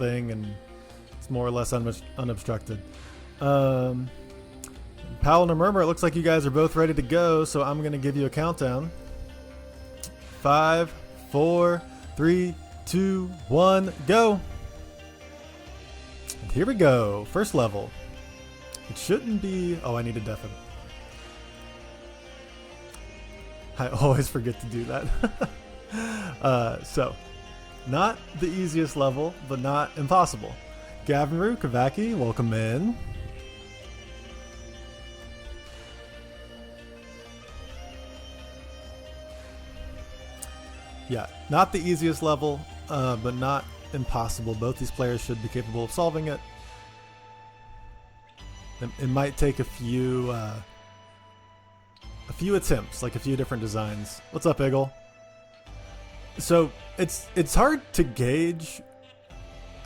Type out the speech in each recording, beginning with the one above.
thing and it's more or less unobstructed. Pawel and rrrrmrmr, it looks like you guys are both ready to go, so I'm going to give you a countdown. 5, 4, 3, 2, 1, go! And here we go. First level. It shouldn't be... Oh, I need to deafen. I always forget to do that. So, not the easiest level, but not impossible. Gavinru, Kavaki, welcome in. Yeah, not the easiest level, but not impossible. Both these players should be capable of solving it. It might take a few attempts, like a few different designs. What's up, Eagle? So it's hard to gauge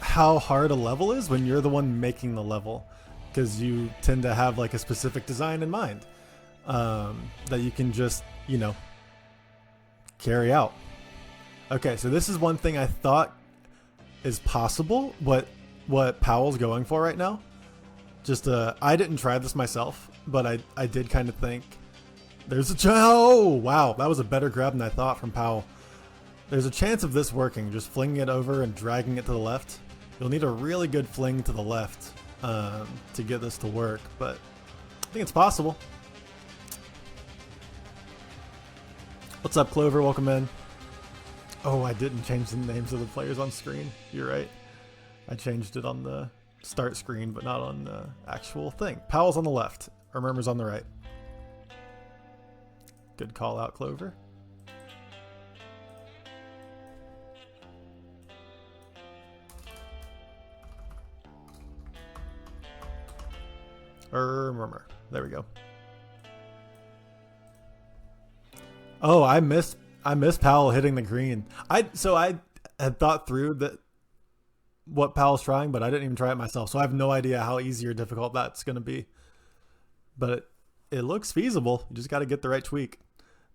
how hard a level is when you're the one making the level, because you tend to have like a specific design in mind that you can just, you know, carry out. Okay, so this is one thing I thought is possible, what Pawel's going for right now. Just I didn't try this myself, but I did kind of think there's a oh wow, that was a better grab than I thought from Pawel. There's a chance of this working, just flinging it over and dragging it to the left. You'll need a really good fling to the left to get this to work, but I think it's possible. What's up, Clover? Welcome in. Oh, I didn't change the names of the players on screen. You're right. I changed it on the start screen, but not on the actual thing. Pawel's on the left. rrrmrmr's on the right. Good call out, Clover. rrrmrmr. There we go. Oh, I missed Pawel hitting the green. I had thought through that what Pawel's trying, but I didn't even try it myself, so I have no idea how easy or difficult that's going to be. But it looks feasible. You just got to get the right tweak.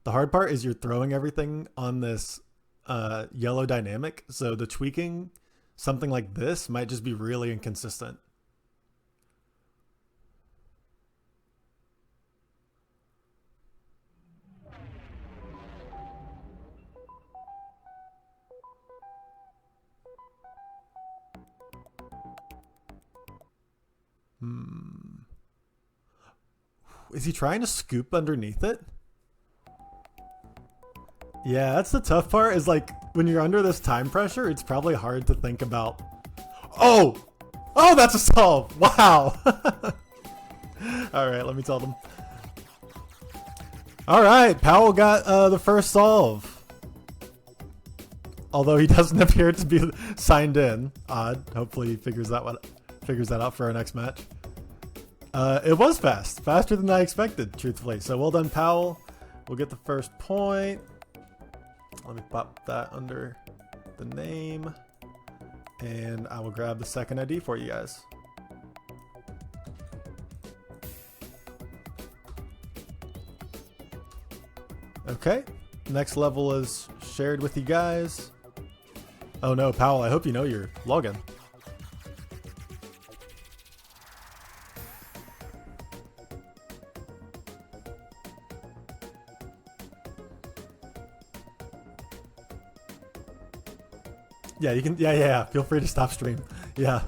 The hard part is you're throwing everything on this yellow dynamic, so the tweaking something like this might just be really inconsistent. Is he trying to scoop underneath it? Yeah, that's the tough part, is like when you're under this time pressure, it's probably hard to think about. Oh, that's a solve. Wow. All right, let me tell them. All right, Pawel got the first solve. Although he doesn't appear to be signed in. Odd. Hopefully he figures that out for our next match. It was fast. Faster than I expected, truthfully. So well done, Pawel. We'll get the first point. Let me pop that under the name. And I will grab the second ID for you guys. Okay. Next level is shared with you guys. Oh no, Pawel, I hope you know your login. Yeah, you can. Yeah. Feel free to stop stream. Yeah.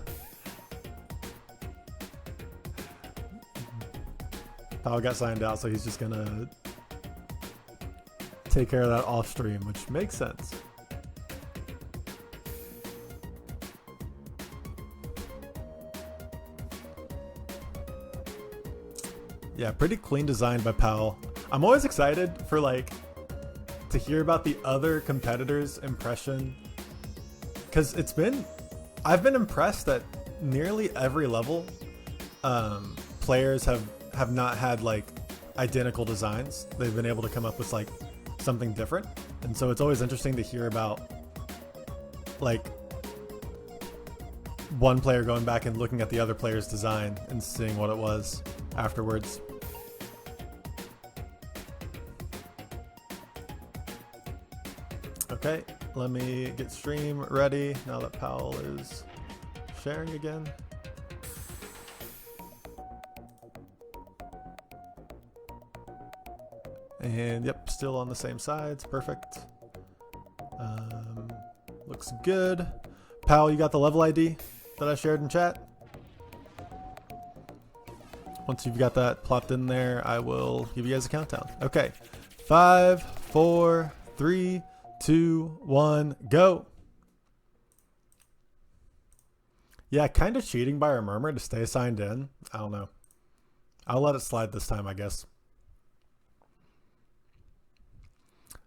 Pawel got signed out, so he's just gonna take care of that off stream, which makes sense. Yeah, pretty clean design by Pawel. I'm always excited for to hear about the other competitors' impression. Because I've been impressed that nearly every level, players have not had identical designs. They've been able to come up with something different, and so it's always interesting to hear about one player going back and looking at the other player's design and seeing what it was afterwards. Okay. Let me get stream ready now that Pawel is sharing again. And yep, still on the same sides. Perfect. Looks good. Pal, you got the level ID that I shared in chat? Once you've got that plopped in there, I will give you guys a countdown. Okay. 5, 4, 3, 2, 1, go. Yeah, kind of cheating by rrrmrmr to stay signed in. I don't know. I'll let it slide this time, I guess.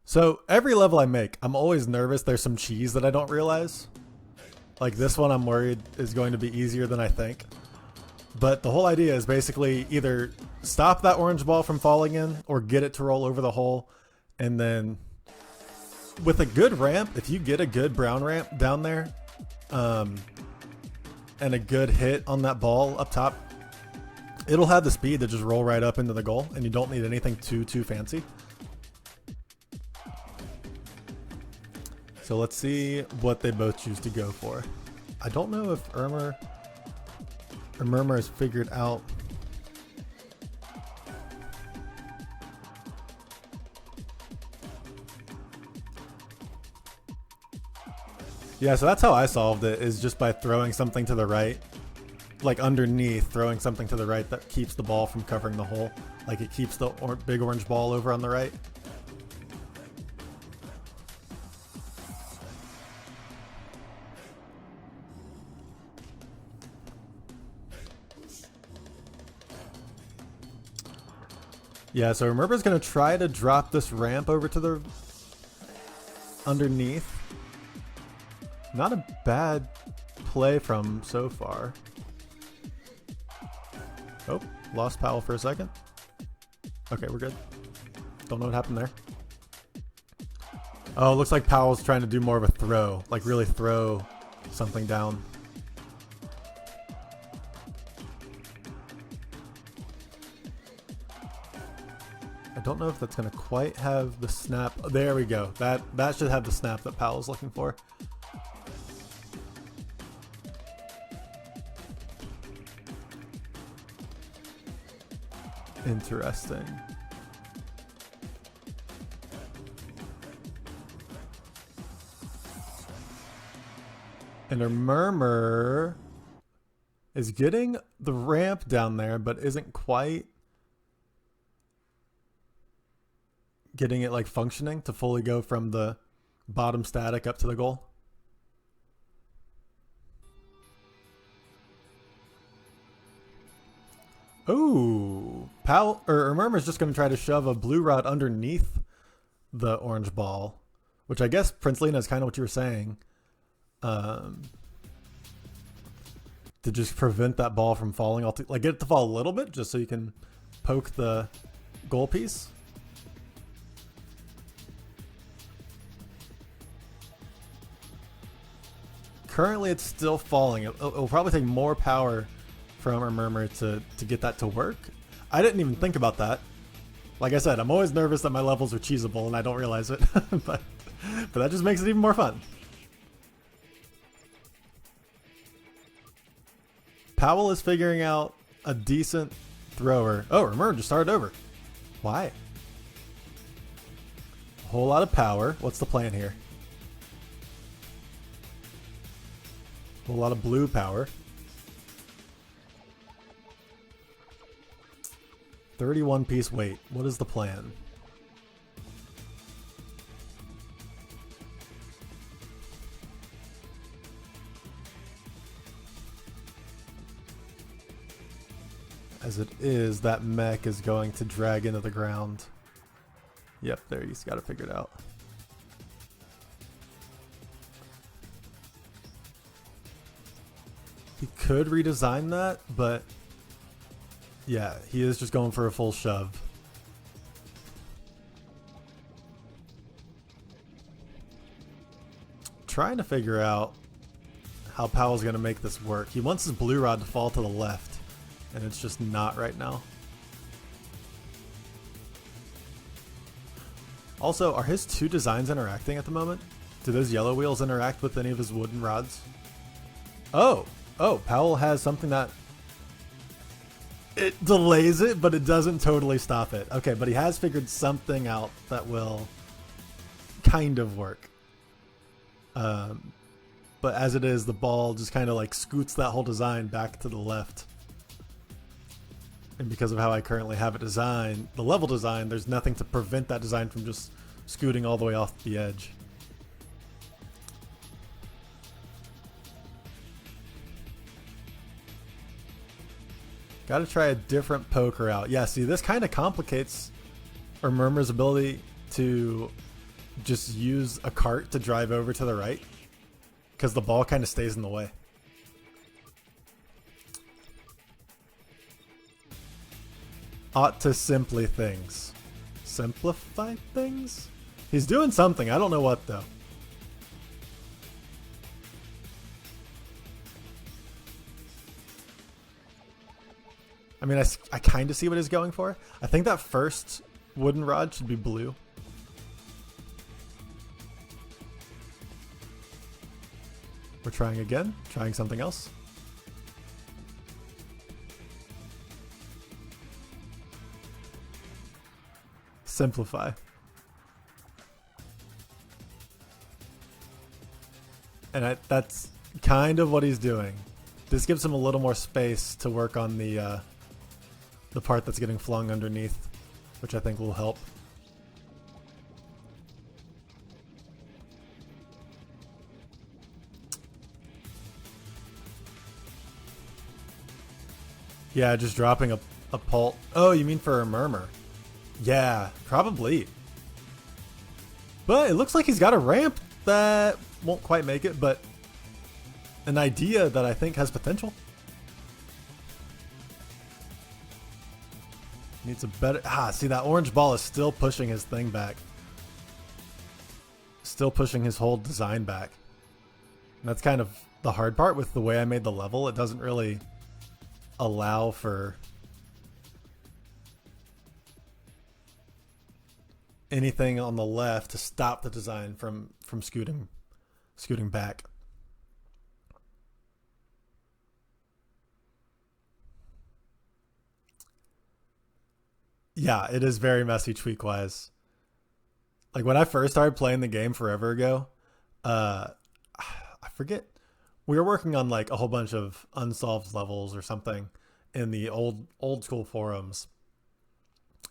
So every level I make, I'm always nervous there's some cheese that I don't realize. Like this one I'm worried is going to be easier than I think. But the whole idea is basically either stop that orange ball from falling in or get it to roll over the hole. And then with a good ramp, if you get a good brown ramp down there and a good hit on that ball up top, it'll have the speed to just roll right up into the goal and you don't need anything too fancy. So let's see what they both choose to go for. I don't know if rrrmrmr has figured out. Yeah, so that's how I solved it, is just by throwing something to the right. Like underneath, throwing something to the right that keeps the ball from covering the hole. Like it keeps the big orange ball over on the right. Yeah, so rrrmrmr's going to try to drop this ramp over to the underneath. Not a bad play from so far. Oh, lost Powell for a second. Okay, we're good. Don't know what happened there. Oh, it looks like Powell's trying to do more of a throw. Like really throw something down. I don't know if that's going to quite have the snap. Oh, there we go. That should have the snap that Powell's looking for. Interesting. And rrrmrmr is getting the ramp down there, but isn't quite getting it like functioning to fully go from the bottom static up to the goal. Ooh, rrrmrmr is just going to try to shove a blue rod underneath the orange ball, which I guess Prince Lena is kind of what you were saying, to just prevent that ball from falling. Like get it to fall a little bit, just so you can poke the goal piece. Currently, it's still falling. It'll probably take more power from rrrmrmr to get that to work. I didn't even think about that. Like I said, I'm always nervous that my levels are cheesable and I don't realize it, but that just makes it even more fun. Powell is figuring out a decent thrower. Oh, rrrmrmr just started over. Why? A whole lot of power. What's the plan here? A whole lot of blue power. 31 piece weight. What is the plan? As it is, that mech is going to drag into the ground. Yep, there, he's got it figured out. He could redesign that, but yeah, he is just going for a full shove. Trying to figure out how Powell's going to make this work. He wants his blue rod to fall to the left, and it's just not right now. Also, are his two designs interacting at the moment? Do those yellow wheels interact with any of his wooden rods? Oh, Oh, Powell has something that it delays it, but it doesn't totally stop it. Okay, but he has figured something out that will kind of work. But as it is, the ball just kind of like scoots that whole design back to the left. And because of how I currently have it designed, the level design, there's nothing to prevent that design from just scooting all the way off the edge. Gotta try a different poker out. Yeah, see, this kind of complicates rrrrmrmr's ability to just use a cart to drive over to the right, because the ball kind of stays in the way. Ought to simplify things. Simplify things? He's doing something. I don't know what, though. I mean, I kind of see what he's going for. I think that first wooden rod should be blue. We're trying again. Trying something else. Simplify. And that's kind of what he's doing. This gives him a little more space to work on the part that's getting flung underneath, which I think will help. Yeah, just dropping a pult. Oh, you mean for a murmur? Yeah, probably. But it looks like he's got a ramp that won't quite make it, but an idea that I think has potential. Needs a better... see, that orange ball is still pushing his thing back. Still pushing his whole design back. And that's kind of the hard part with the way I made the level. It doesn't really allow for anything on the left to stop the design from scooting back. Yeah, it is very messy tweak-wise. Like, when I first started playing the game forever ago, I forget. We were working on, like, a whole bunch of unsolved levels or something in the old school forums.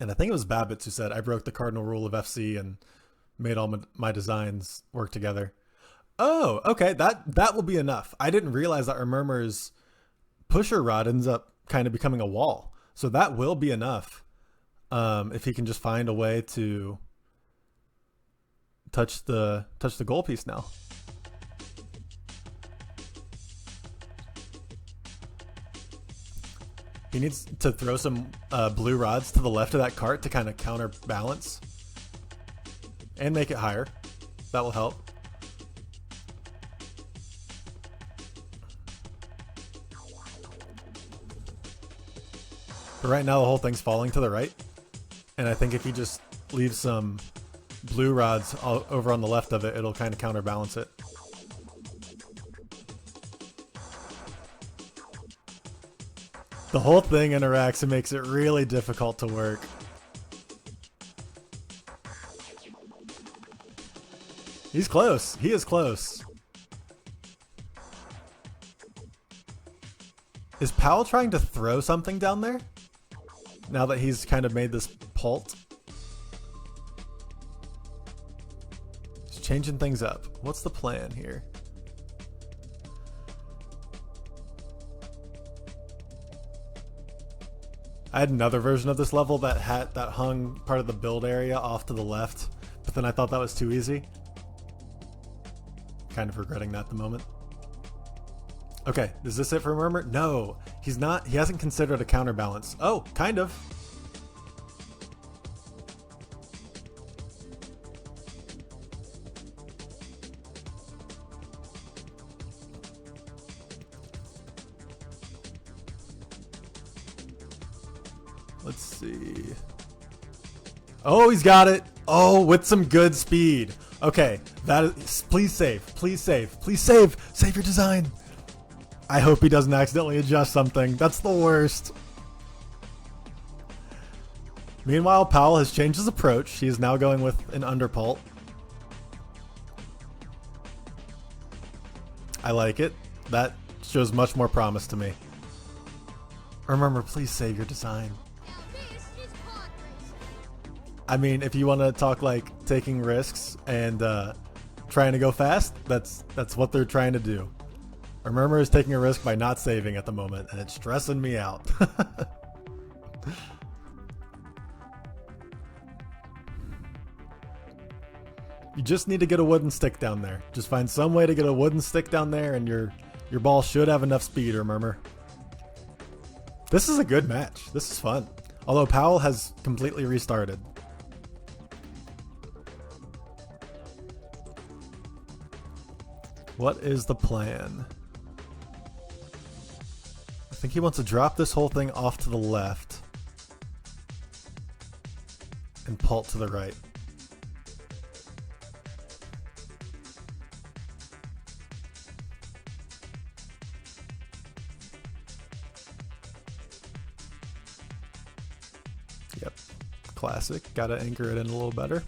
And I think it was Babbitts who said, I broke the cardinal rule of FC and made all my designs work together. Oh, okay, that will be enough. I didn't realize that rrrrmrmr's pusher rod ends up kind of becoming a wall. So that will be enough. If he can just find a way to touch the goal piece now. He needs to throw some blue rods to the left of that cart to kind of counterbalance and make it higher. That will help. But right now the whole thing's falling to the right. And I think if you just leave some blue rods over on the left of it, it'll kind of counterbalance it. The whole thing interacts and makes it really difficult to work. He's close. He is close. Is Powell trying to throw something down there? Now that he's kind of made this pult. He's changing things up. What's the plan here? I had another version of this level that hung part of the build area off to the left, but then I thought that was too easy. Kind of regretting that at the moment. Okay, is this it for rrrrmrmr? No, he's not. He hasn't considered a counterbalance. Oh, kind of. Let's see. Oh, he's got it. Oh, with some good speed. Okay, that is, please save. Please save. Please save. Save your design. I hope he doesn't accidentally adjust something. That's the worst. Meanwhile, Pawel has changed his approach. He is now going with an underpult. I like it. That shows much more promise to me. Remember, please save your design. I mean, if you want to talk like taking risks and trying to go fast, that's what they're trying to do. Murmur is taking a risk by not saving at the moment, and it's stressing me out. You just need to get a wooden stick down there. Just find some way to get a wooden stick down there, and your ball should have enough speed, Murmur. This is a good match. This is fun. Although Pawel has completely restarted. What is the plan? I think he wants to drop this whole thing off to the left and pult to the right. Yep, classic. Gotta anchor it in a little better.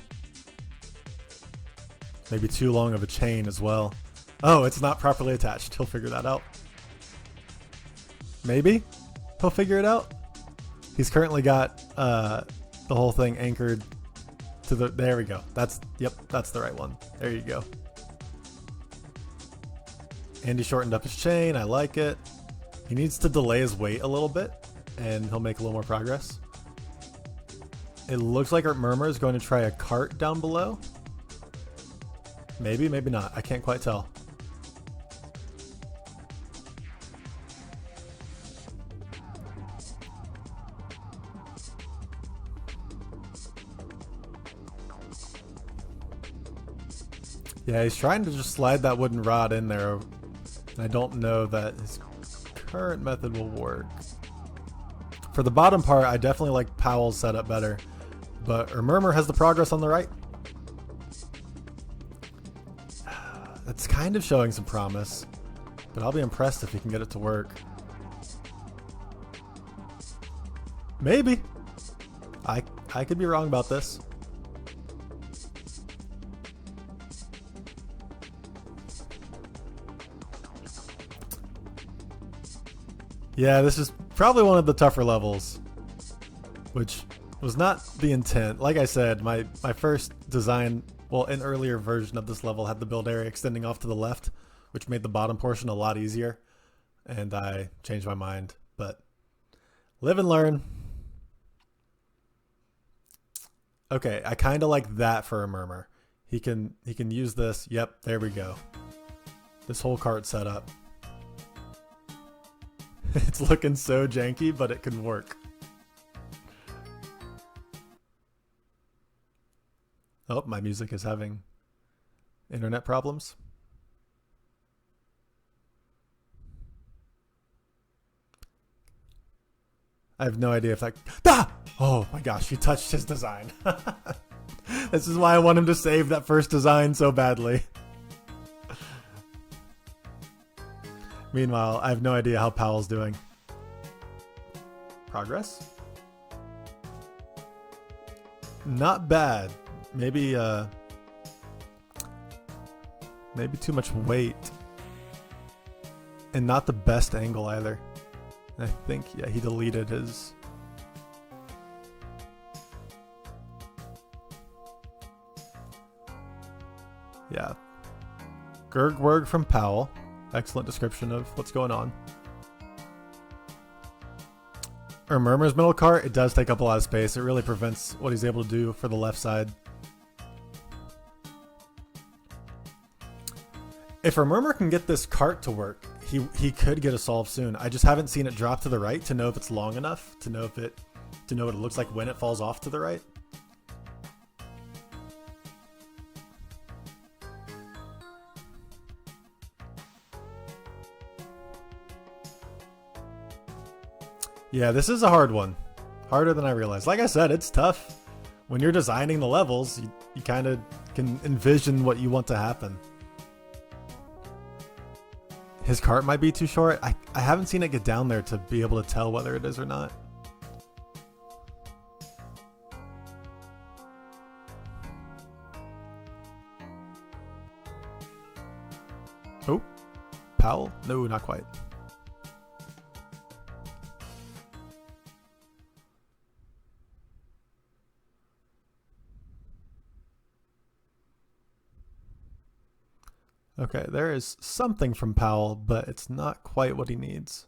Maybe too long of a chain as well. Oh, it's not properly attached. He'll figure that out. Maybe he'll figure it out. He's currently got the whole thing anchored to the... There we go. Yep, that's the right one. There you go. Andy shortened up his chain. I like it. He needs to delay his weight a little bit, and he'll make a little more progress. It looks like our Murmur is going to try a cart down below. Maybe, maybe not. I can't quite tell. Yeah, he's trying to just slide that wooden rod in there. And I don't know that his current method will work. For the bottom part, I definitely like Pawel's setup better. But Murmur has the progress on the right. That's kind of showing some promise. But I'll be impressed if he can get it to work. Maybe. I could be wrong about this. Yeah, this is probably one of the tougher levels, which was not the intent. Like I said, my first design, well, an earlier version of this level had the build area extending off to the left, which made the bottom portion a lot easier, and I changed my mind, but live and learn. Okay, I kind of like that for a Murmur. He can use this. Yep, there we go. This whole cart setup. It's looking so janky, but it can work. Oh, my music is having internet problems. I have no idea if that... Ah! Oh my gosh, he touched his design. This is why I want him to save that first design so badly. Meanwhile, I have no idea how Pawel's doing. Progress? Not bad. Maybe too much weight. And not the best angle either. I think, yeah, he deleted his... Yeah. Gergwerg from Pawel. Excellent description of what's going on. Murmur's middle cart, it does take up a lot of space. It really prevents what he's able to do for the left side. If Murmur can get this cart to work, he could get a solve soon. I just haven't seen it drop to the right to know if it's long enough, to know what it looks like when it falls off to the right. Yeah, this is a hard one. Harder than I realized. Like I said, it's tough. When you're designing the levels, you kind of can envision what you want to happen. His cart might be too short. I I haven't seen it get down there to be able to tell whether it is or not. Oh, Powell? No, not quite. Okay, there is something from Powell, but it's not quite what he needs.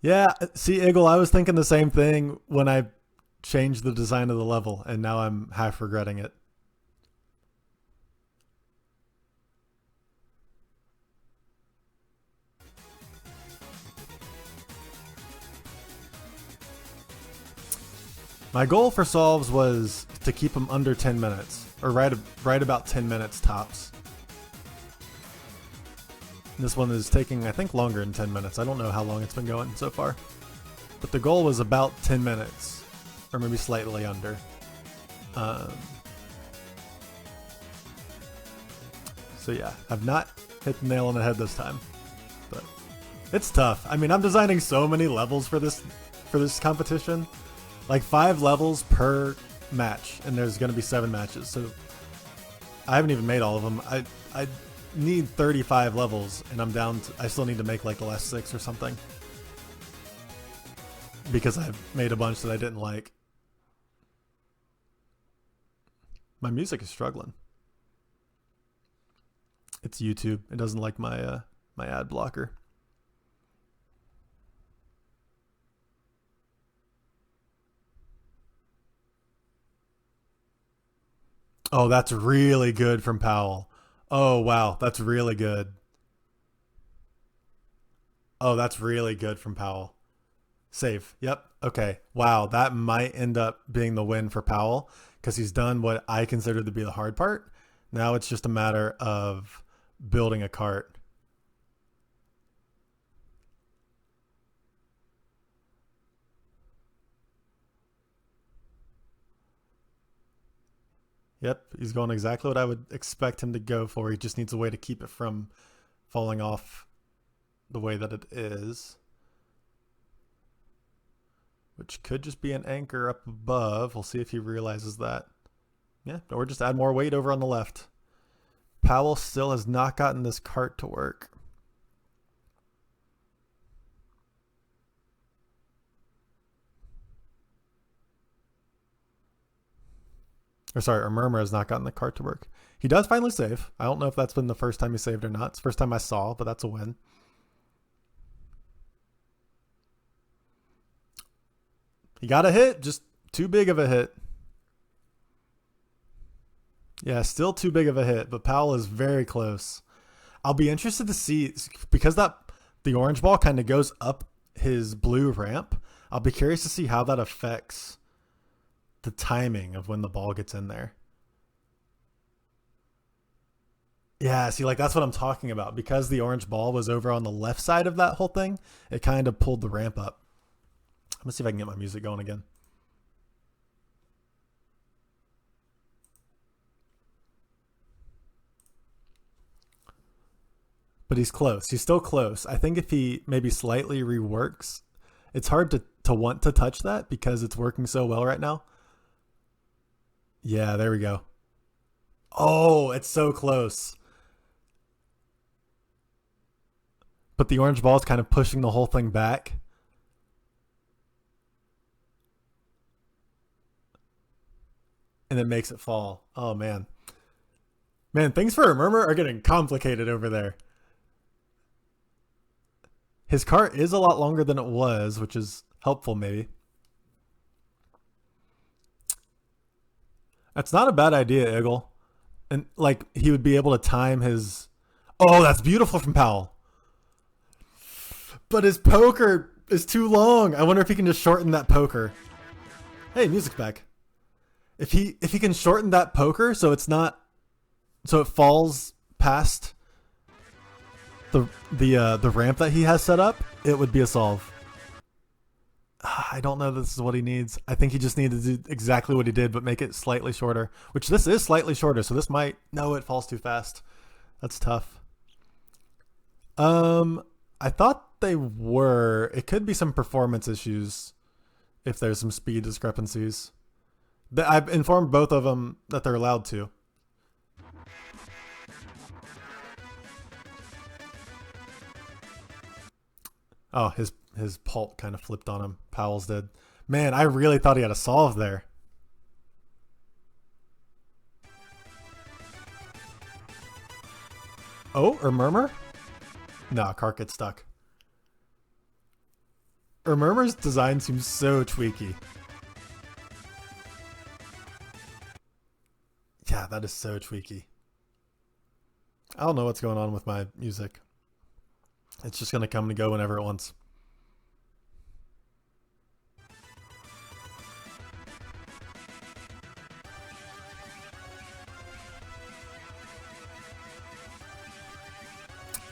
Yeah, see, Eagle, I was thinking the same thing when I changed the design of the level, and now I'm half regretting it. My goal for solves was to keep them under 10 minutes, or right about 10 minutes tops. This one is taking, I think, longer than 10 minutes. I don't know how long it's been going so far. But the goal was about 10 minutes, or maybe slightly under. So yeah, I've not hit the nail on the head this time. But it's tough. I mean, I'm designing so many levels for this competition. Like 5 levels per match, and there's going to be 7 matches. So I haven't even made all of them. I need 35 levels, and I'm down to, I still need to make like the last 6 or something. Because I've made a bunch that I didn't like. My music is struggling. It's YouTube. It doesn't like my my ad blocker. Oh, that's really good from Powell. Oh, wow. That's really good. Oh, that's really good from Powell. Save. Yep. Okay. Wow. That might end up being the win for Powell because he's done what I consider to be the hard part. Now it's just a matter of building a cart. Yep, he's going exactly what I would expect him to go for. He just needs a way to keep it from falling off the way that it is. Which could just be an anchor up above. We'll see if he realizes that. Yeah, or just add more weight over on the left. Powell still has not gotten this cart to work. Or sorry, rrrmrmr has not gotten the cart to work. He does finally save. I don't know if that's been the first time he saved or not. It's the first time I saw, but that's a win. He got a hit, just too big of a hit. Yeah, still too big of a hit, but Powell is very close. I'll be interested to see, because the orange ball kind of goes up his blue ramp, I'll be curious to see how that affects the timing of when the ball gets in there. Yeah, see, like that's what I'm talking about. Because the orange ball was over on the left side of that whole thing, it kind of pulled the ramp up. I'm gonna see if I can get my music going again. But he's close. He's still close. I think if he maybe slightly reworks, it's hard to want to touch that because it's working so well right now. Yeah, there we go. Oh, it's so close. But the orange ball is kind of pushing the whole thing back. And it makes it fall. Oh, man. Man, things for rrrmrmr are getting complicated over there. His cart is a lot longer than it was, which is helpful maybe. That's not a bad idea, Eagle. And like he would be able to time his... Oh, that's beautiful from Powell. But his poker is too long. I wonder if he can just shorten that poker. Hey, music's back. If he can shorten that poker so it's not... So it falls past the ramp that he has set up, it would be a solve. I don't know this is what he needs. I think he just needed to do exactly what he did, but make it slightly shorter. Which this is slightly shorter, so this might... No, it falls too fast. That's tough. I thought they were. It could be some performance issues if there's some speed discrepancies. I've informed both of them that they're allowed to. Oh, his pult kind of flipped on him. Powell's did. Man, I really thought he had a solve there. Oh, or murmur? No, cart gets stuck. Murmur's design seems so tweaky. Yeah, that is so tweaky. I don't know what's going on with my music. It's just going to come and go whenever it wants.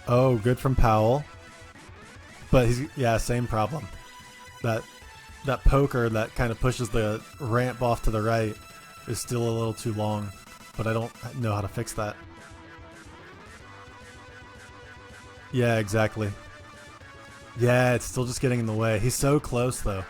Oh, good from Powell. But he's, yeah, same problem. That poker that kind of pushes the ramp off to the right is still a little too long. But I don't know how to fix that. Yeah, exactly. Yeah, it's still just getting in the way. He's so close, though.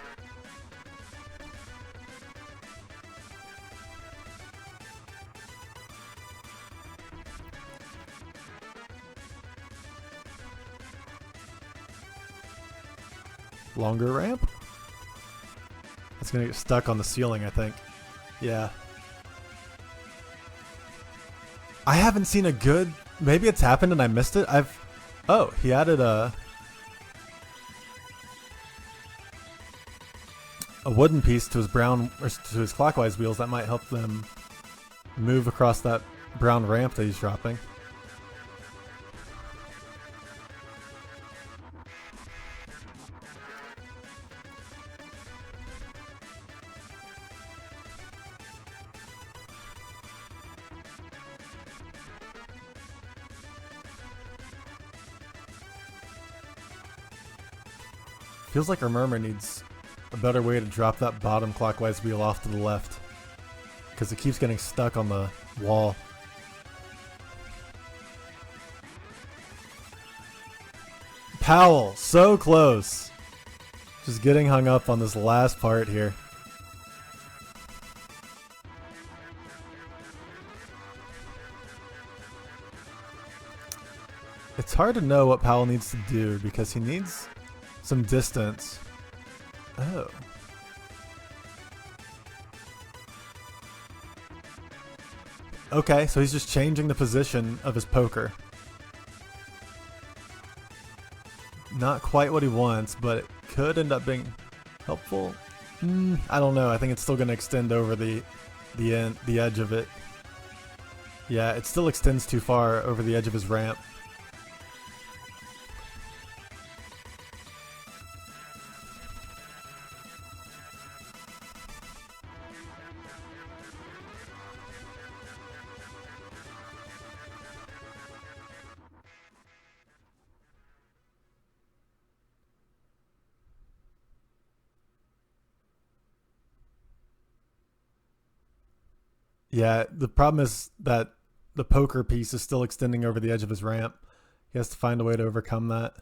Longer ramp? It's gonna get stuck on the ceiling, I think. Yeah. I haven't seen a good... Maybe it's happened and I missed it. Oh, he added a wooden piece to his brown, or to his clockwise wheels that might help them move across that brown ramp that he's dropping. Feels like rrrmrmr needs a better way to drop that bottom clockwise wheel off to the left, because it keeps getting stuck on the wall. Powell, so close. Just getting hung up on this last part here. It's hard to know what Powell needs to do because he needs some distance. Oh. Okay, so he's just changing the position of his poker. Not quite what he wants, but it could end up being helpful. I don't know. I think it's still going to extend over the edge of it. Yeah, it still extends too far over the edge of his ramp. Yeah, the problem is that the poker piece is still extending over the edge of his ramp. He has to find a way to overcome that.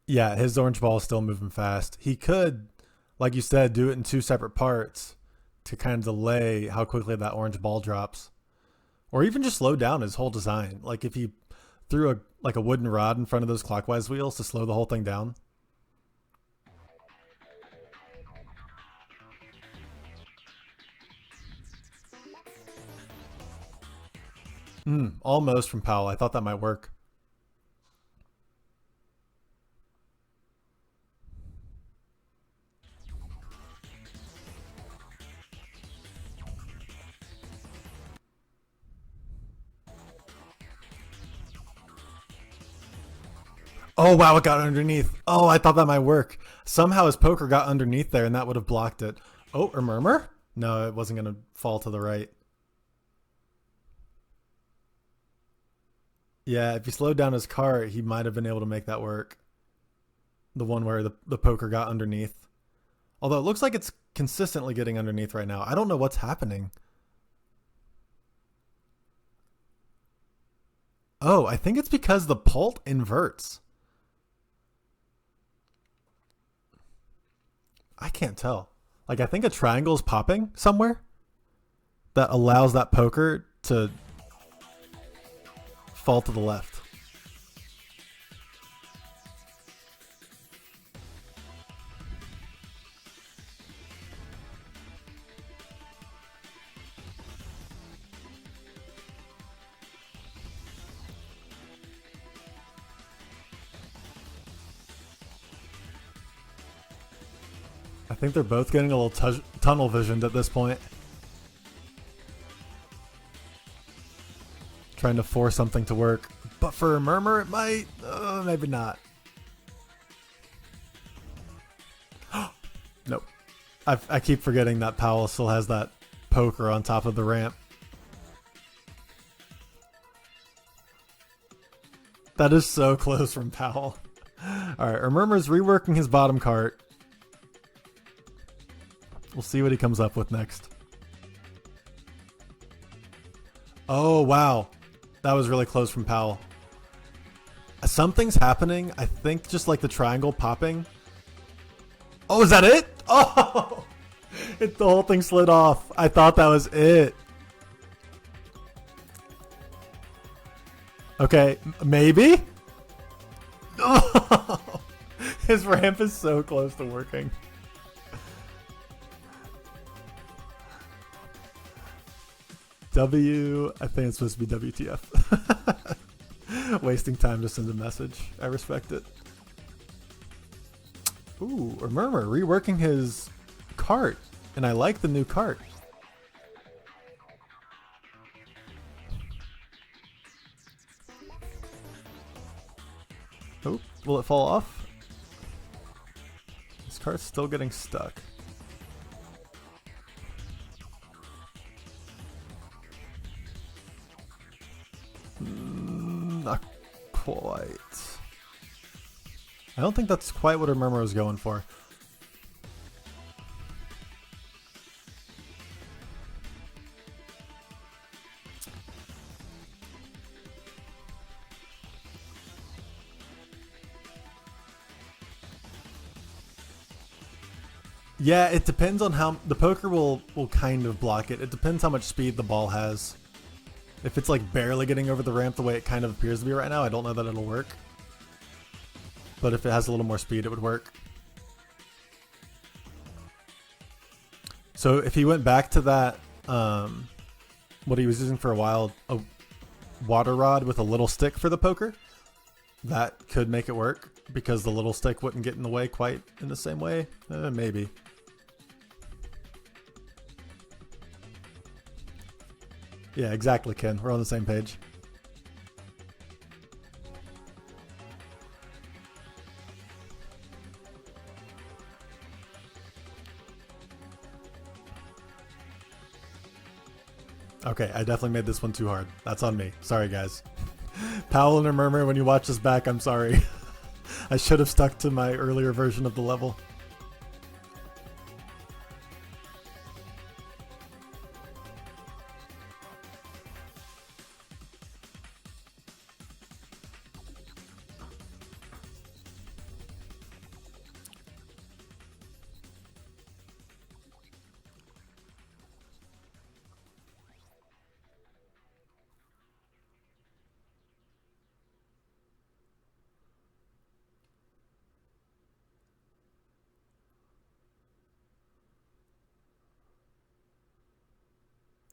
Yeah, his orange ball is still moving fast. He could, like you said, do it in two separate parts to kind of delay how quickly that orange ball drops. Or even just slow down his whole design. Like if he threw a wooden rod in front of those clockwise wheels to slow the whole thing down. Almost from Powell. I thought that might work. Oh, wow, it got underneath. Oh, I thought that might work. Somehow his poker got underneath there and that would have blocked it. Oh, or murmur? No, it wasn't going to fall to the right. Yeah, if he slowed down his cart, he might have been able to make that work. The one where the poker got underneath. Although it looks like it's consistently getting underneath right now. I don't know what's happening. Oh, I think it's because the pult inverts. I can't tell. Like, I think a triangle is popping somewhere that allows that poker to fall to the left. I think they're both getting a little tunnel visioned at this point. Trying to force something to work. But for a murmur, it might. Maybe not. Nope. I keep forgetting that Powell still has that poker on top of the ramp. That is so close from Powell. Alright, our Murmur's reworking his bottom cart. We'll see what he comes up with next. Oh, wow. That was really close from Powell. Something's happening. I think just like the triangle popping. Oh, is that it? Oh! The whole thing slid off. I thought that was it. Okay, maybe? Oh, his ramp is so close to working. I think it's supposed to be WTF. Wasting time to send a message. I respect it. Ooh, or Murmur reworking his cart. And I like the new cart. Oh, will it fall off? This cart's still getting stuck. Not quite. I don't think that's quite what her Murmur was going for. Yeah, it depends on how the poker will kind of block it. It depends how much speed the ball has. If it's like barely getting over the ramp the way it kind of appears to be right now, I don't know that it'll work. But if it has a little more speed, it would work. So if he went back to that, what he was using for a while, a water rod with a little stick for the poker, that could make it work because the little stick wouldn't get in the way quite in the same way. Maybe. Yeah, exactly, Ken. We're on the same page. Okay, I definitely made this one too hard. That's on me. Sorry, guys. Powell and her Murmur, when you watch this back, I'm sorry. I should have stuck to my earlier version of the level.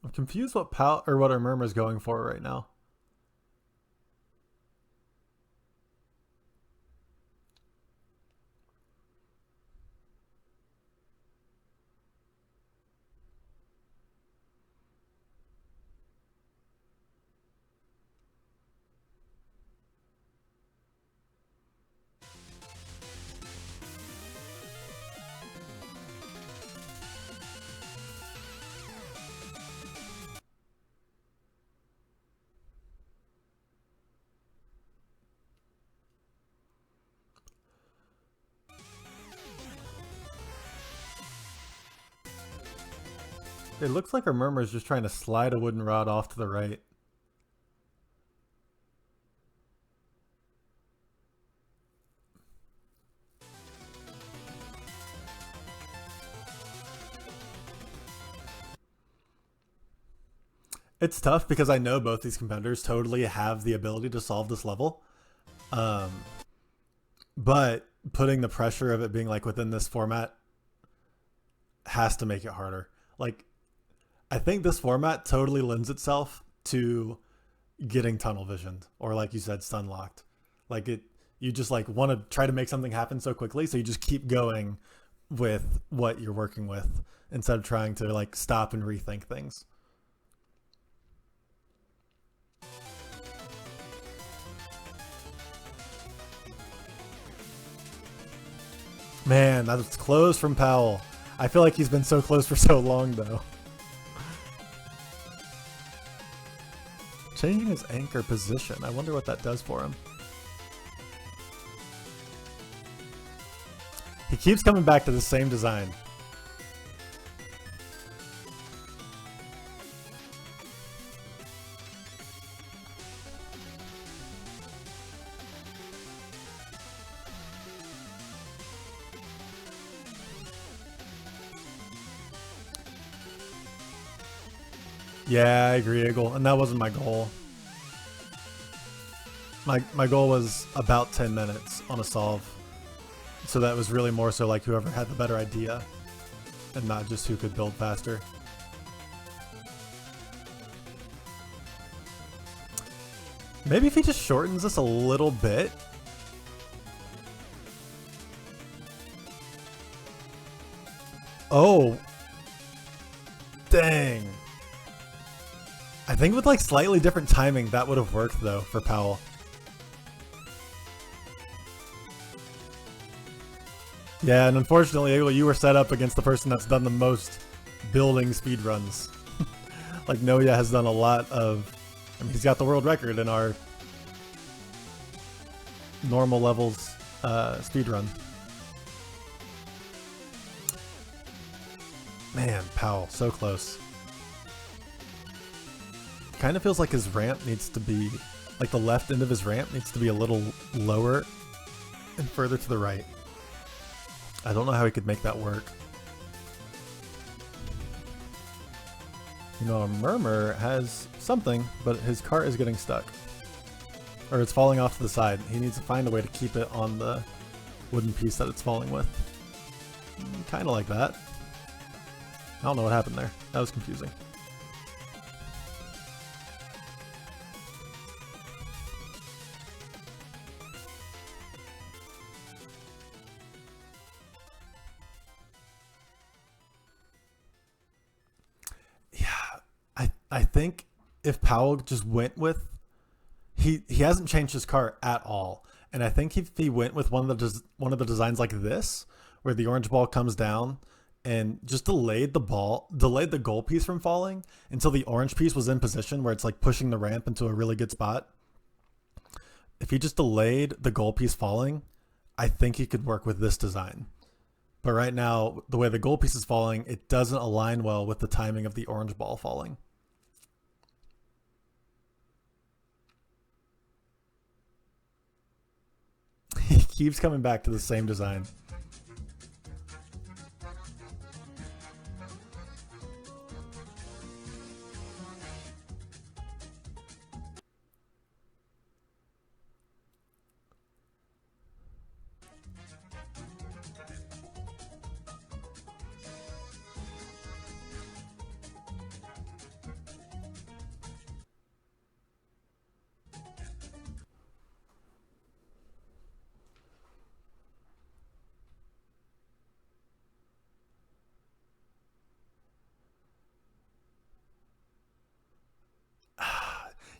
I'm confused what what our Murmur's going for right now. It looks like rrrmrmr is just trying to slide a wooden rod off to the right. It's tough because I know both these competitors totally have the ability to solve this level. Um, but putting the pressure of it being like within this format has to make it harder. Like, I think this format totally lends itself to getting tunnel visioned or, like you said, stun locked. Like, you just like want to try to make something happen so quickly, so you just keep going with what you're working with instead of trying to like stop and rethink things. Man, that's close from Pawel. I feel like he's been so close for so long, though. Changing his anchor position. I wonder what that does for him. He keeps coming back to the same design. Yeah, I agree, Eagle, and that wasn't my goal. My goal was about 10 minutes on a solve. So that was really more so like whoever had the better idea and not just who could build faster. Maybe if he just shortens this a little bit. Oh. Dang. I think with like slightly different timing that would have worked though for Pawel. Yeah, and unfortunately, Eagle, you were set up against the person that's done the most building speedruns. Like, Noya has done a lot of... I mean, he's got the world record in our normal levels speedrun. Man, Pawel, so close. Kind of feels like his ramp needs to be... Like, the left end of his ramp needs to be a little lower and further to the right. I don't know how he could make that work. You know, rrrmrmr has something, but his cart is getting stuck. Or it's falling off to the side. He needs to find a way to keep it on the wooden piece that it's falling with. Kind of like that. I don't know what happened there. That was confusing. I think if Pawel just went with... He hasn't changed his cart at all. And I think if he went with one of the designs like this, where the orange ball comes down and just delayed the goal piece from falling until the orange piece was in position where it's like pushing the ramp into a really good spot. If he just delayed the goal piece falling, I think he could work with this design. But right now, the way the goal piece is falling, it doesn't align well with the timing of the orange ball falling. He keeps coming back to the same design.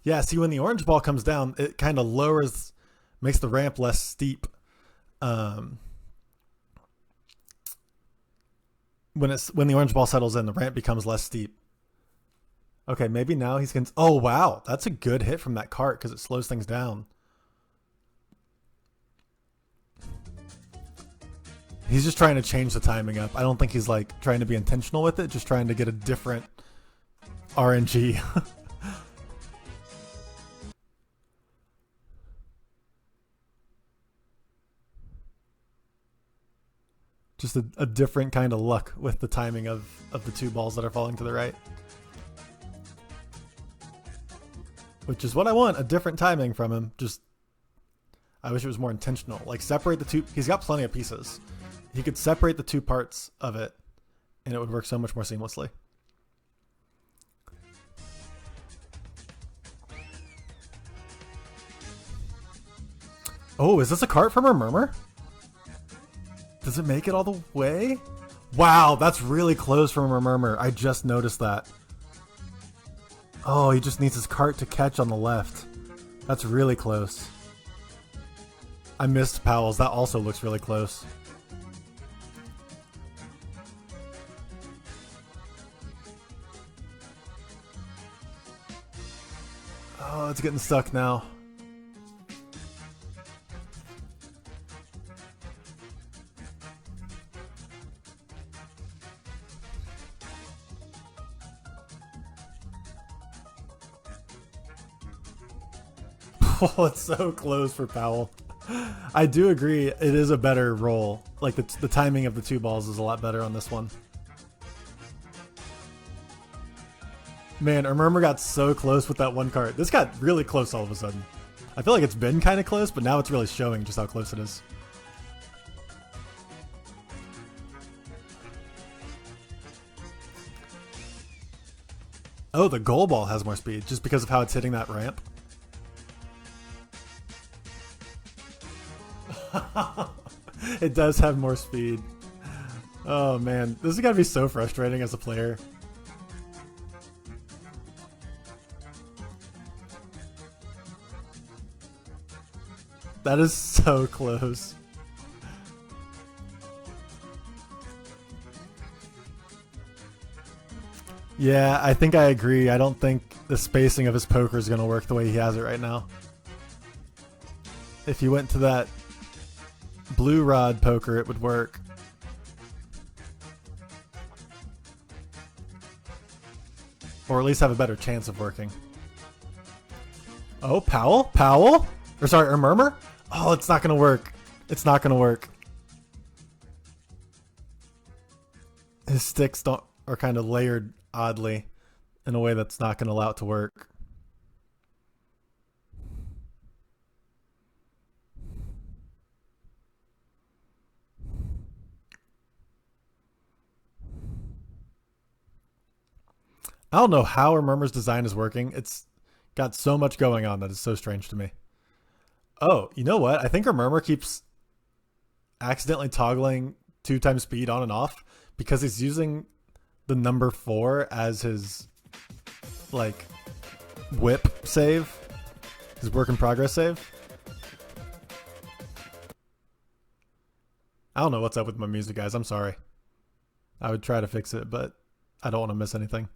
Yeah, see, when the orange ball comes down, it kind of lowers, makes the ramp less steep. When the orange ball settles in, the ramp becomes less steep. Okay, maybe now he's going to... Oh, wow. That's a good hit from that cart because it slows things down. He's just trying to change the timing up. I don't think he's like trying to be intentional with it, just trying to get a different RNG. Just a different kind of luck with the timing of the two balls that are falling to the right. Which is what I want, a different timing from him. Just, I wish it was more intentional. Like separate the two, he's got plenty of pieces. He could separate the two parts of it and it would work so much more seamlessly. Oh, is this a cart from rrrrmrmr? Does it make it all the way? Wow, that's really close from rrrrmrmr. I just noticed that. Oh, he just needs his cart to catch on the left. That's really close. I missed Powell's. That also looks really close. Oh, it's getting stuck now. Oh, it's so close for Powell. I do agree it is a better roll. Like the timing of the two balls is a lot better on this one. Man, rrrrmrmr got so close with that one cart. This got really close all of a sudden. I feel like it's been kind of close, but now it's really showing just how close it is. Oh, the goal ball has more speed just because of how it's hitting that ramp. It does have more speed. Oh man, this is gotta be so frustrating as a player. That is so close. Yeah, I think I agree. I don't think the spacing of his poker is going to work the way he has it right now. If he went to that blue rod poker, it would work. Or at least have a better chance of working. Oh, Powell? Powell? Or sorry, rrrrmrmr? Oh, it's not going to work. It's not going to work. His sticks are kind of layered oddly in a way that's not going to allow it to work. I don't know how rrrrmrmr's design is working. It's got so much going on that it's so strange to me. Oh, you know what? I think rrrrmrmr keeps accidentally toggling 2x speed on and off because he's using the number 4 as his like whip save, his work in progress save. I don't know what's up with my music, guys. I'm sorry. I would try to fix it, but I don't want to miss anything.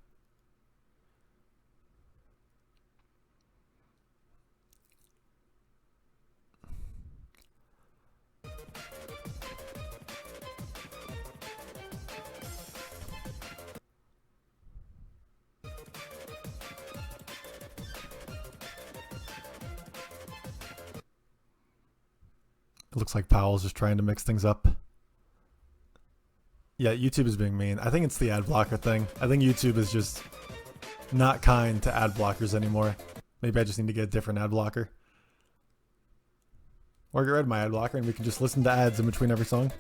It looks like Powell's just trying to mix things up. Yeah, YouTube is being mean. I think it's the ad blocker thing. I think YouTube is just not kind to ad blockers anymore. Maybe I just need to get a different ad blocker. Or get rid of my ad blocker and we can just listen to ads in between every song.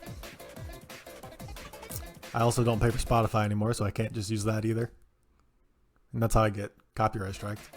I also don't pay for Spotify anymore, so I can't just use that either. And that's how I get copyright striked.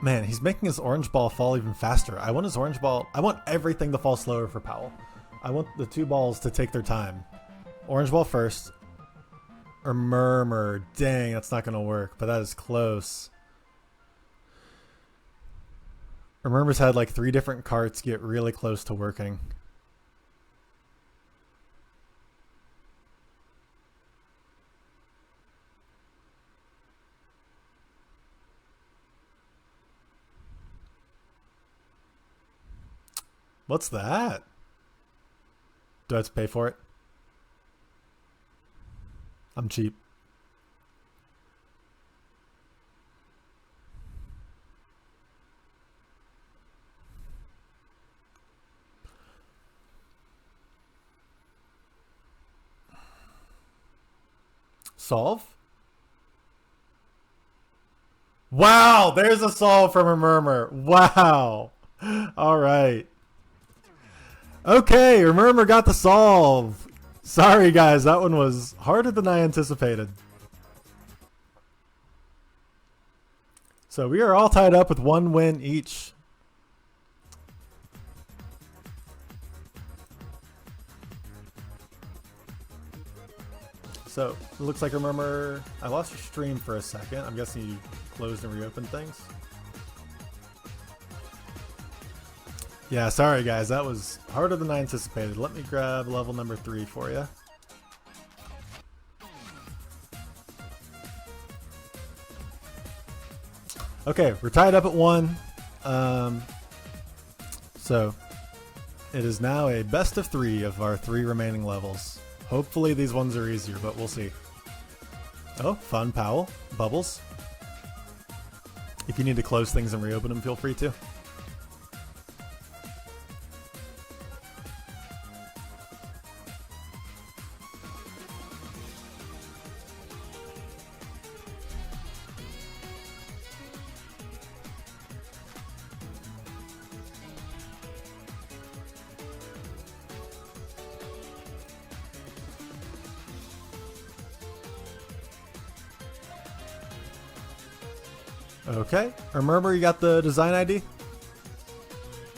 Man, he's making his orange ball fall even faster. I want his orange ball... I want everything to fall slower for Powell. I want the two balls to take their time. Orange ball first. Or rrrrmrmr. Dang, that's not going to work. But that is close. Remember's had like 3 different carts get really close to working. What's that? Do I have to pay for it? I'm cheap. Solve? Wow, there's a solve from rrrrmrmr. Wow. All right. Okay, rrrrmrmr got the solve. Sorry guys, that one was harder than I anticipated. So we are all tied up with 1 win each. So it looks like rrrrmrmr, I lost your stream for a second. I'm guessing you closed and reopened things. Yeah, sorry guys, that was harder than I anticipated. Let me grab level number 3 for you. Okay, we're tied up at 1. So it is now a best of 3 of our 3 remaining levels. Hopefully these ones are easier, but we'll see. Oh, fun pawel. Bubbles. If you need to close things and reopen them, feel free to. Okay, rrrrmrmr, you got the design ID?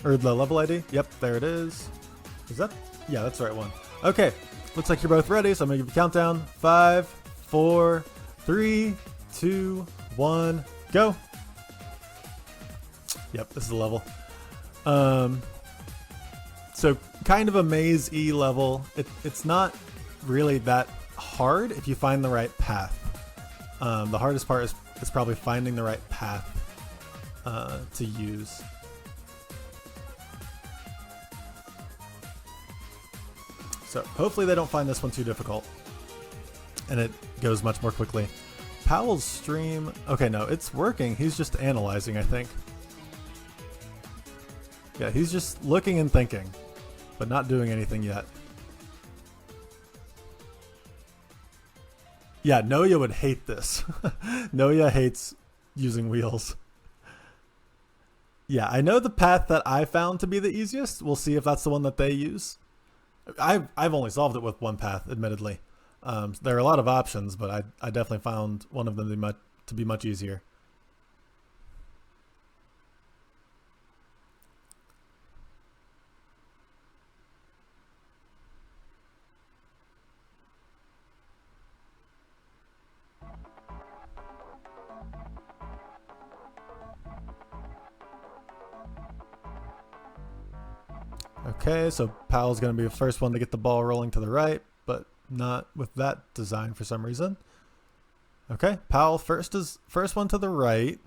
Or the level ID? Yep, there it is. Is that? Yeah, that's the right one. Okay, looks like you're both ready, so I'm gonna give you a countdown. 5, 4, 3, 2, 1, go. Yep, this is the level. So kind of a maze-y level. It's not really that hard if you find the right path. The hardest part is probably finding the right path to use. So hopefully they don't find this one too difficult and it goes much more quickly. Pawel's stream, okay, no, it's working. He's just analyzing, I think. Yeah, he's just looking and thinking, but not doing anything yet. Yeah, Noya would hate this. Noya hates using wheels. Yeah, I know the path that I found to be the easiest. We'll see if that's the one that they use. I've only solved it with 1 path, admittedly. There are a lot of options, but I definitely found one of them to be much easier. Okay, so Pawel's going to be the first one to get the ball rolling to the right, but not with that design for some reason. Okay, Pawel first one to the right.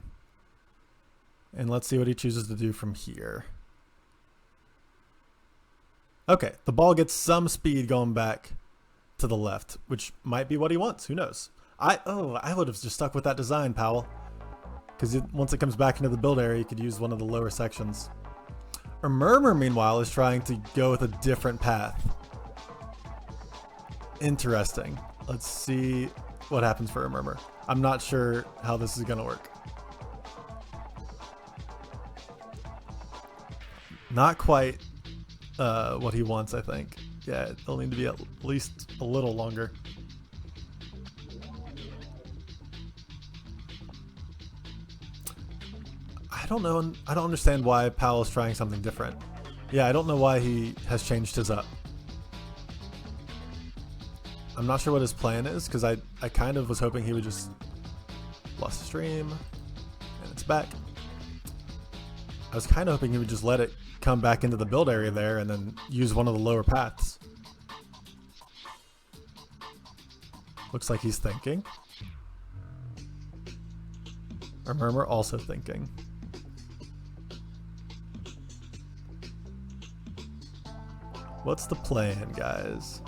And let's see what he chooses to do from here. Okay, the ball gets some speed going back to the left, which might be what he wants. Who knows? I would have just stuck with that design, Pawel. Because once it comes back into the build area, you could use one of the lower sections. rrrrmrmr, meanwhile, is trying to go with a different path. Interesting. Let's see what happens for rrrrmrmr. I'm not sure how this is going to work. Not quite what he wants, I think. Yeah, it'll need to be at least a little longer. I don't know. I don't understand why Pawel is trying something different. Yeah, I don't know why he has changed his up. I'm not sure what his plan is, because I kind of was hoping he would just lost the stream, and it's back. was kind of hoping he would just let it come back into the build area there and then use one of the lower paths. Looks like he's thinking. Rrrmrmr also thinking. What's the plan, guys?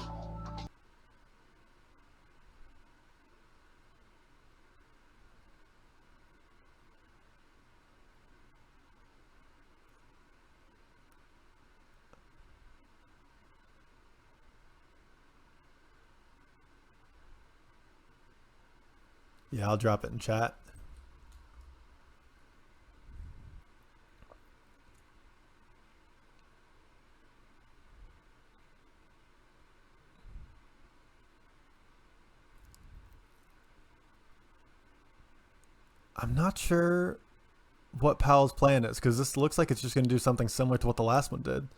Yeah, I'll drop it in chat. I'm not sure what Powell's plan is, because this looks like it's just going to do something similar to what the last one did.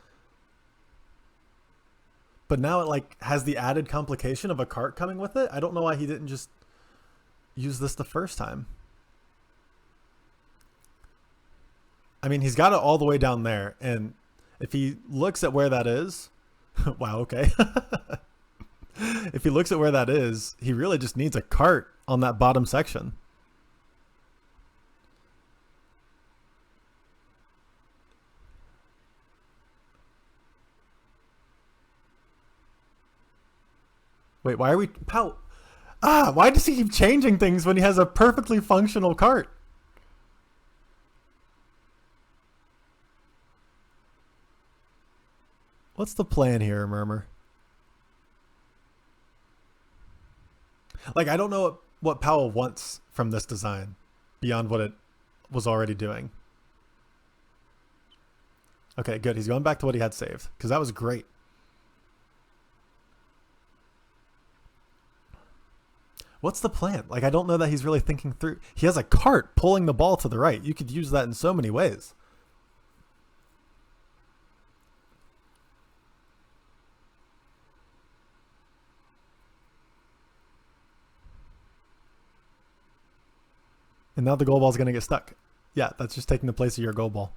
But now it like has the added complication of a cart coming with it. I don't know why he didn't just use this the first time. I mean, he's got it all the way down there, and if he looks at where that is, wow, okay. If he looks at where that is, he really just needs a cart on that bottom section. Wait, why are we... why does he keep changing things when he has a perfectly functional cart? What's the plan here, Rrrmrmr? Like, I don't know what Powell wants from this design beyond what it was already doing. Okay, good. He's going back to what he had saved, because that was great. What's the plan? Like, I don't know that he's really thinking through. He has a cart pulling the ball to the right. You could use that in so many ways. And now the goal ball is going to get stuck. Yeah, that's just taking the place of your goal ball.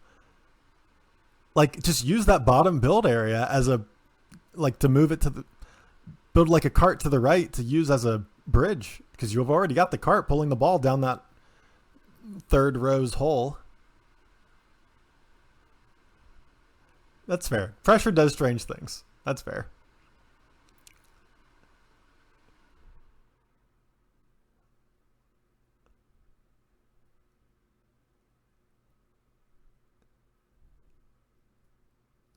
Like, just use that bottom build area as a, like, to move it to the, build like a cart to the right to use as a bridge, because you've already got the cart pulling the ball down that third row's hole. That's fair. Pressure does strange things. That's fair.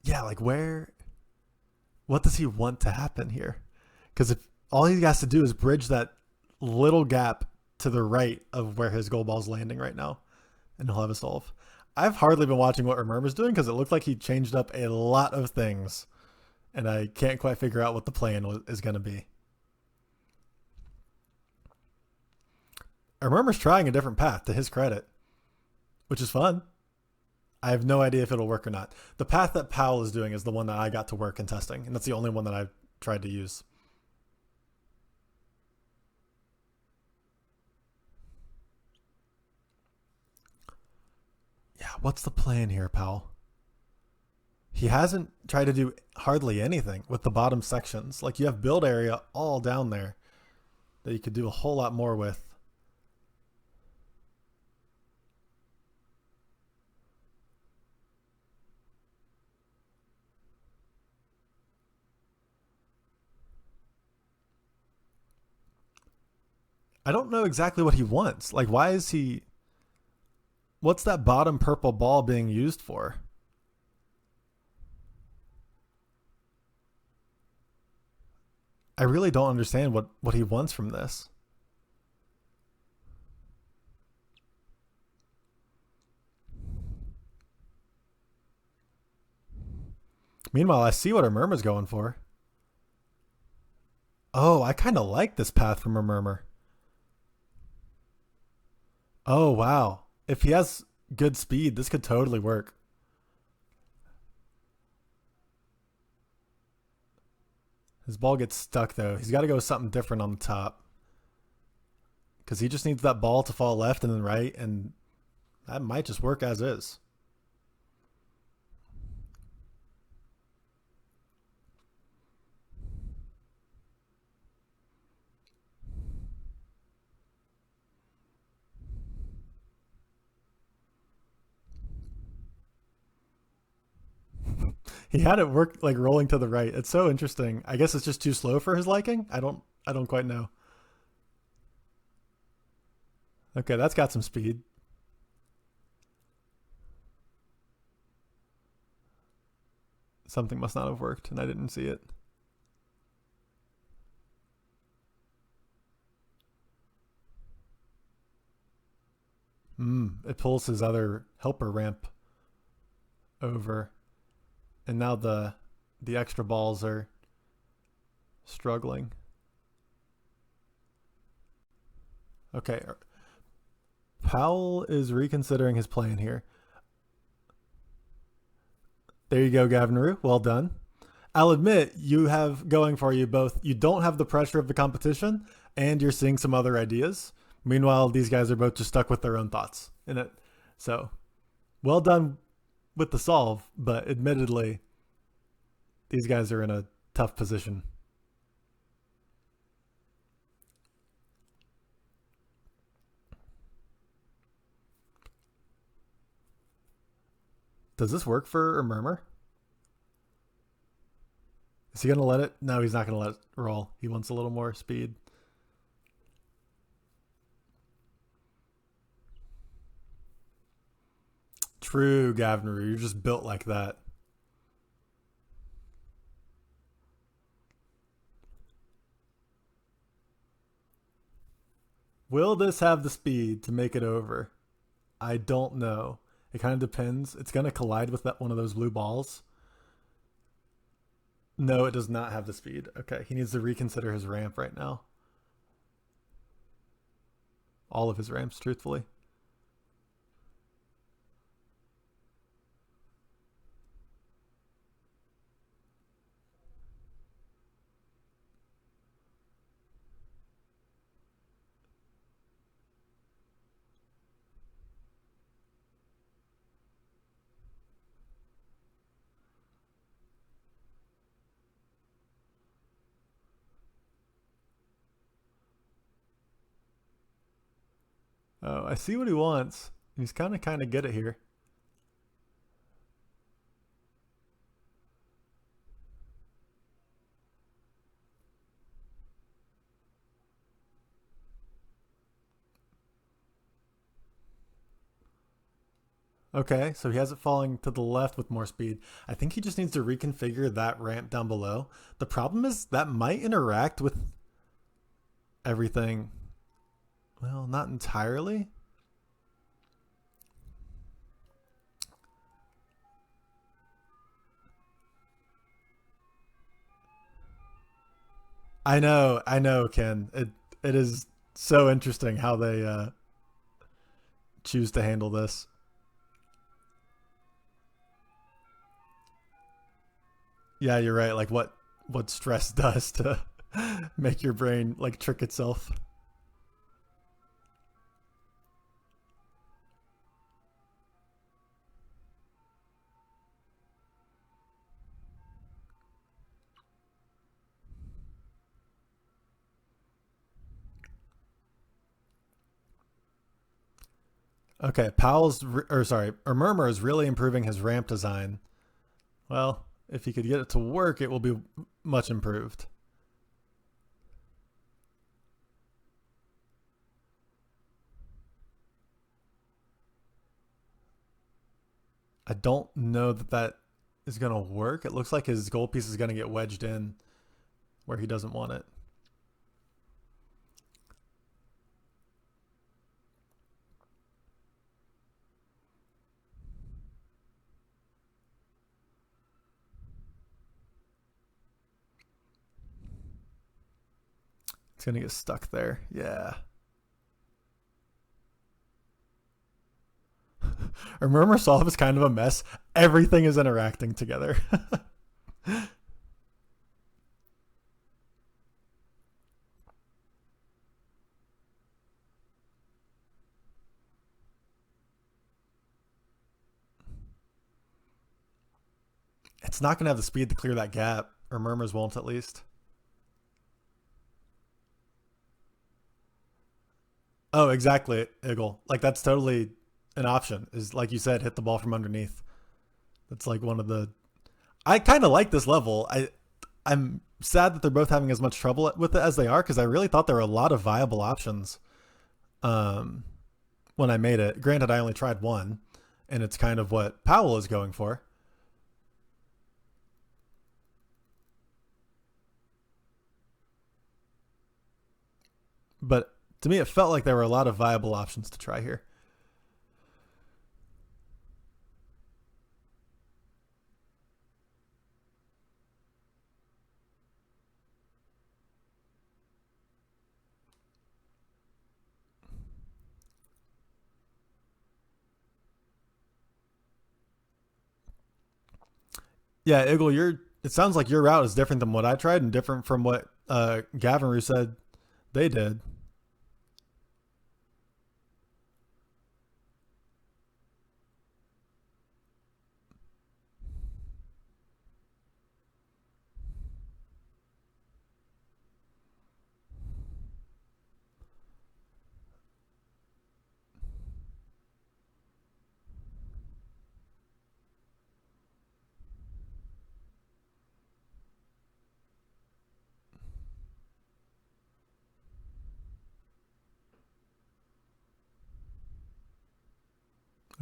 Yeah, like what does he want to happen here? Because if all he has to do is bridge that little gap to the right of where his goal ball's landing right now, and he'll have a solve. I've hardly been watching what Rrrmrmr's doing, because it looked like he changed up a lot of things, and I can't quite figure out what the plan is going to be. Rrrmrmr's trying a different path, to his credit, which is fun. I have no idea if it'll work or not. The path that Powell is doing is the one that I got to work in testing, and that's the only one that I've tried to use. Yeah, what's the plan here, Powell? He hasn't tried to do hardly anything with the bottom sections. Like, you have build area all down there that you could do a whole lot more with. I don't know exactly what he wants. Like, why is he... What's that bottom purple ball being used for? I really don't understand what he wants from this. Meanwhile, I see what Rrrmrmr's going for. Oh, I kind of like this path from Rrrmrmr. Oh, wow. If he has good speed, this could totally work. His ball gets stuck, though. He's got to go with something different on the top, because he just needs that ball to fall left and then right, and that might just work as is. He had it work like rolling to the right. It's so interesting. I guess it's just too slow for his liking. I don't quite know. Okay, that's got some speed. Something must not have worked and I didn't see it. It pulls his other helper ramp over. And now the extra balls are struggling. Okay. Powell is reconsidering his plan here. There you go, Gavin Rue. Well done. I'll admit you have going for you both. You don't have the pressure of the competition, and you're seeing some other ideas. Meanwhile, these guys are both just stuck with their own thoughts in it. So, well done with the solve, but admittedly, these guys are in a tough position. Does this work for rrrmrmr? Is he going to let it? No, he's not going to let it roll. He wants a little more speed. True, Gavner. You're just built like that. Will this have the speed to make it over? I don't know. It kind of depends. It's going to collide with that one of those blue balls. No, it does not have the speed. Okay, he needs to reconsider his ramp right now. All of his ramps, truthfully. Oh, I see what he wants. He's kind of get it here. Okay, so he has it falling to the left with more speed. I think he just needs to reconfigure that ramp down below. The problem is that might interact with everything. Well, not entirely. I know, Ken. It is so interesting how they choose to handle this. Yeah, you're right. Like what stress does to make your brain like trick itself. Okay, or Murmur is really improving his ramp design. Well, if he could get it to work, it will be much improved. I don't know that that is going to work. It looks like his gold piece is going to get wedged in where he doesn't want it. It's going to get stuck there. Yeah. Or Murmur Solve is kind of a mess. Everything is interacting together. It's not going to have the speed to clear that gap, or Murmurs won't at least. Oh, exactly, Iggle. Like that's totally an option. Is like you said, hit the ball from underneath. That's like one of the. I kind of like this level. I'm sad that they're both having as much trouble with it as they are, because I really thought there were a lot of viable options when I made it. Granted, I only tried one, and it's kind of what Pawel is going for. But to me, it felt like there were a lot of viable options to try here. Yeah, Iggle, it sounds like your route is different than what I tried and different from what Gavin said they did.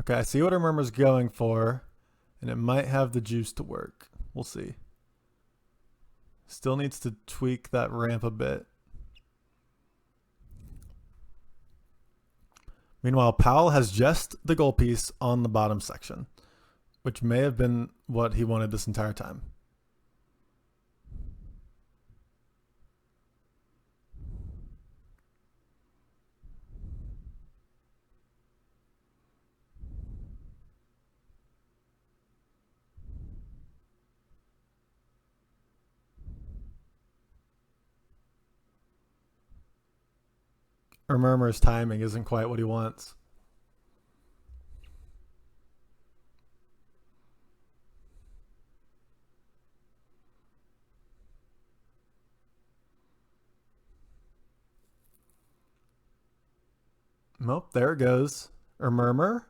Okay, I see what rrrrmrmr's going for, and it might have the juice to work. We'll see. Still needs to tweak that ramp a bit. Meanwhile, Pawel has just the goal piece on the bottom section, which may have been what he wanted this entire time. Rrrrmrmr's timing isn't quite what he wants. Nope, there it goes. Rrrrmrmr.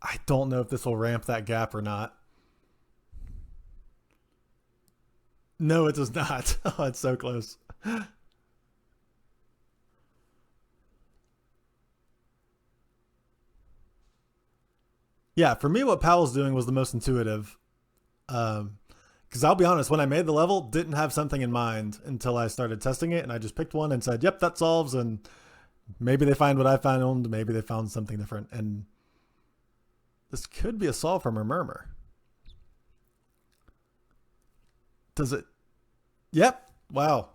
I don't know if this will ramp that gap or not. No, it does not. Oh, it's so close. Yeah, for me, what Pawel's doing was the most intuitive. Because I'll be honest, when I made the level, didn't have something in mind until I started testing it, and I just picked one and said, yep, that solves, and maybe they find what I found, maybe they found something different, and this could be a solve from rrrrmrmr. Does it? Yep. Wow.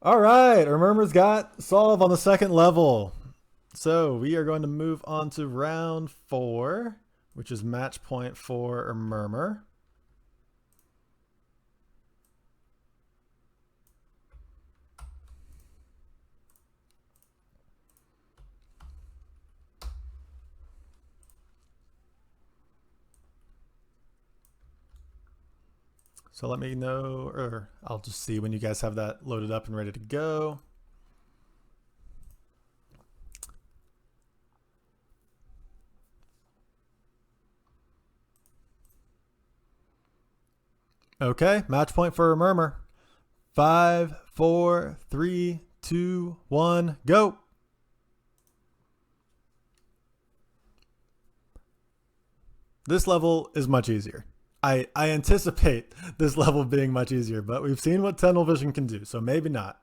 All right, rrrrmrmr's got solve on the second level. So we are going to move on to round 4, which is match point for rrrrmrmr. So let me know, or I'll just see when you guys have that loaded up and ready to go. Okay, match point for rrrrmrmr. 5, 4, 3, 2, 1, go. This level is much easier. I anticipate this level being much easier, but we've seen what tunnel vision can do, so maybe not.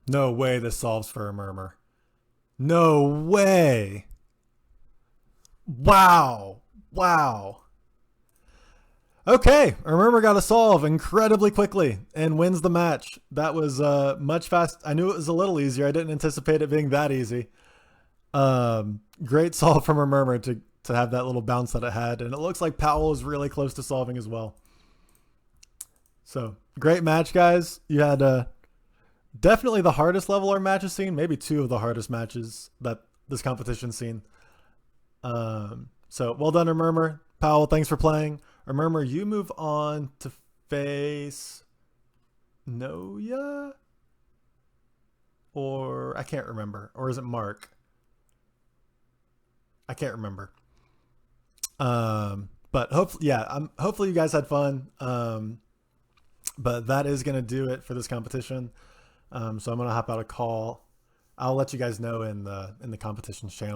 No way this solves for rrrrmrmr. No way. Wow. Wow. Okay, rrrrmrmr got a solve incredibly quickly and wins the match. That was much fast. I knew it was a little easier. I didn't anticipate it being that easy. Great solve from rrrrmrmr to have that little bounce that it had, and it looks like Pawel is really close to solving as well. So great match, guys. You had Definitely the hardest level our match has seen. Maybe two of the hardest matches that this competition's seen. So well done, rrrrmrmr. Powell, thanks for playing. rrrrmrmr, you move on to face Noya? Or I can't remember. Or is it Mark? I can't remember. But hopefully, yeah, hopefully you guys had fun. But that is gonna do it for this competition. So I'm gonna hop out a call. I'll let you guys know in the competitions channel.